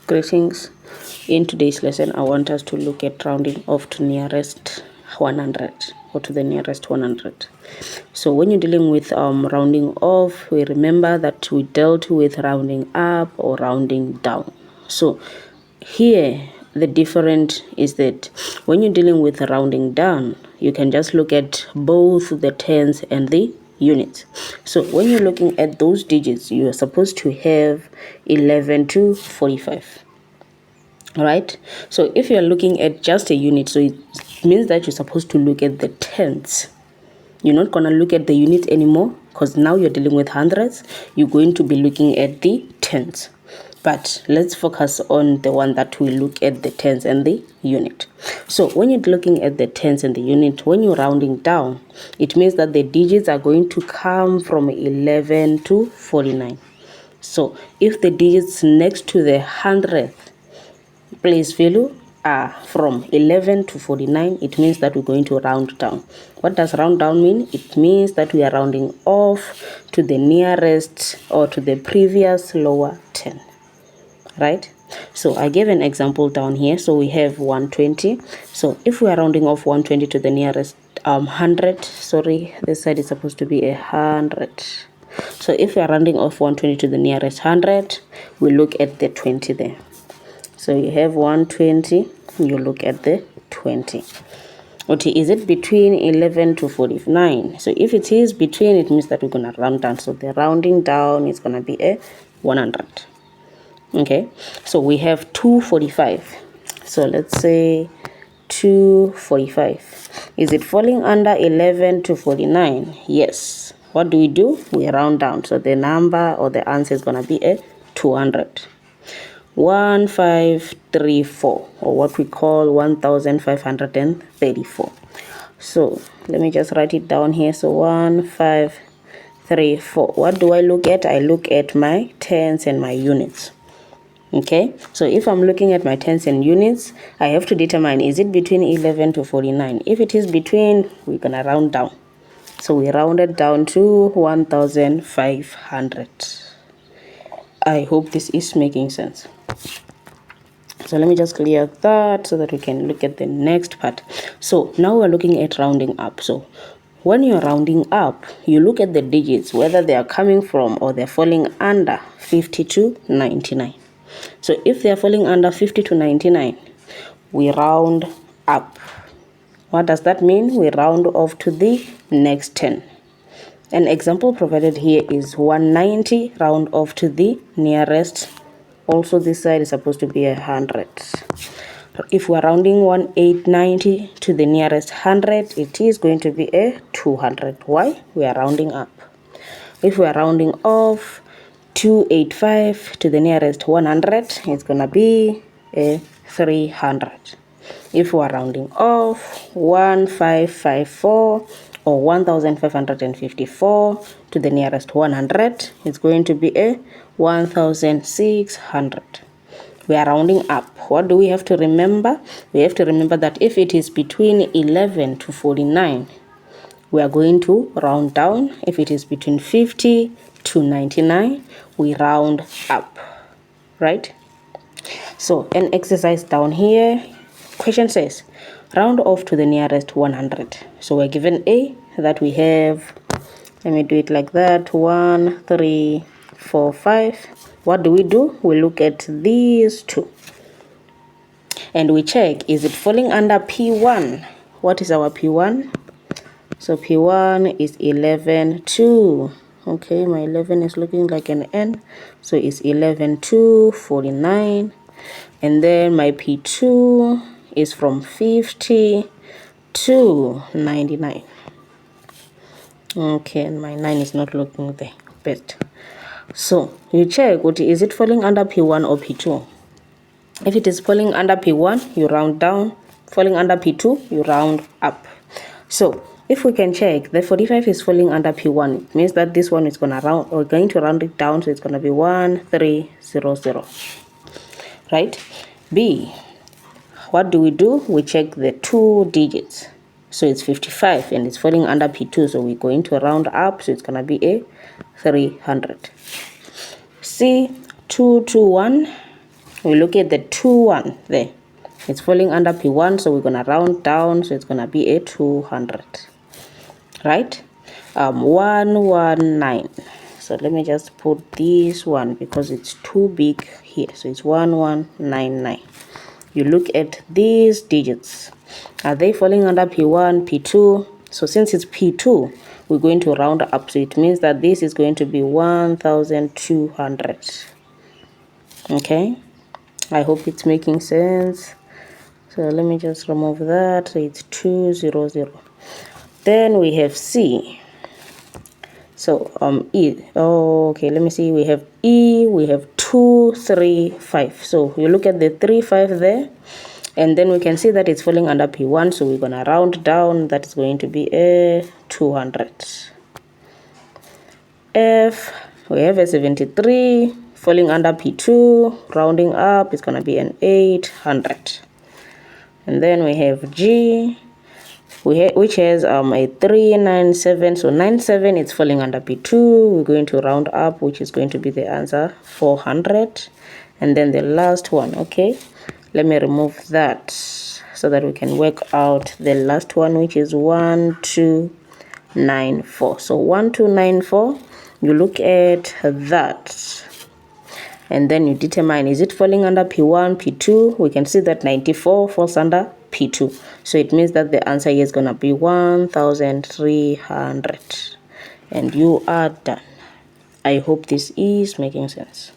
Greetings. In today's lesson, I want us to look at rounding off to nearest 100 or to the nearest 100. So when you're dealing with rounding off, we remember that we dealt with rounding up or rounding down. So here, the difference is that when you're dealing with rounding down, you can just look at both the tens and the units. So when you're looking at those digits, you are supposed to have 11 to 45. All right, so if you're looking at just a unit, so it means that you're supposed to look at the tens. You're not going to look at the units anymore, because now you're dealing with hundreds. You're going to be looking at the tens. But let's focus on the one that we look at the tens and the unit. So when you're looking at the tens and the unit, when you're rounding down, it means that the digits are going to come from 11 to 49. So if the digits next to the 100th place value are from 11 to 49, it means that we're going to round down. What does round down mean? It means that we are rounding off to the nearest or to the previous lower 10. Right? So I gave an example down here. So we have 120. So if we are rounding off 120 to the nearest 100, sorry, this side is supposed to be 100. So if we are rounding off 120 to the nearest 100, we look at the 20 there. So you have 120, you look at the 20. Okay, is it between 11 to 49? So if it is between, it means that we're going to round down. So the rounding down is going to be a 100. Okay, so we have 245. So let's say 245. Is it falling under 11 to 49? Yes. What do? We round down. So the number or the answer is going to be a 200. 1534, or what we call 1534. So let me just write it down here. So 1534. What do I look at? I look at my tens and my units. Okay, so if I'm looking at my tens and units, I have to determine, is it between 11 to 49? If it is between, we're gonna round down. So we rounded down to 1500. I hope this is making sense. So let me just clear that so that we can look at the next part. So now we're looking at rounding up. So when you're rounding up, you look at the digits, whether they are coming from or they're falling under 50 to 99. So if they're falling under 50 to 99, we round up. What does that mean? We round off to the next 10. An example provided here is 190, round off to the nearest. Also, this side is supposed to be 100. If we're rounding 1890 to the nearest 100, it is going to be a 200. Why? We are rounding up. If we are rounding off 285 to the nearest 100, it's going to be a 300. If we are rounding off 1554 or 1554 to the nearest 100, it's going to be a 1600. We are rounding up. What do we have to remember? We have to remember that if it is between 11 to 49, we are going to round down. If it is between 50 to 99, we round up. Right? So an exercise down here. Question says, round off to the nearest 100. So we're given A, that we have, let me do it like that, 1, 3, 4, 5. What do? We look at these two. And we check, is it falling under P1? What is our P1? So P1 is 11, 2. Okay, my 11 is looking like an N. So it's 11, 2, 49. And then my P2 is from 50 to 99. Okay, and my 9 is not looking the best. So you check, is it falling under P1 or P2? If it is falling under P1, you round down. Falling under P2, you round up. So if we can check, the 45 is falling under P1. It means that this one is going to round, or going to round it down, so it's going to be 1300. Right? B, what do? We check the two digits. So it's 55 and it's falling under P2, so we're going to round up, so it's going to be a 300. C, 221 we look at the 2 1 there. It's falling under P1, so we're gonna round down, so it's gonna be a 200, right? 119. So let me just put this one because it's too big here. So it's 1199. You look at these digits. Are they falling under P1, P2? So since it's P2, we're going to round up. So it means that this is going to be 1200. Okay, I hope it's making sense. So let me just remove that. So it's 200. Then we have C. So E. Oh, okay, let me see. We have E. We have 2 3 5. So you look at the 3 5 there, and then we can see that it's falling under P1. So we're gonna round down. That is going to be a 200. F. We have a 73 falling under P2. Rounding up, it's gonna be an 800. And then we have G, which has a 397. So 97, it's falling under P2. We're going to round up, which is going to be the answer, 400. And then the last one, okay, let me remove that so that we can work out the last one, which is 1294. So 1294, you look at that. And then you determine, is it falling under P1, P2? We can see that 94 falls under P2. So it means that the answer here is going to be 1300. And you are done. I hope this is making sense.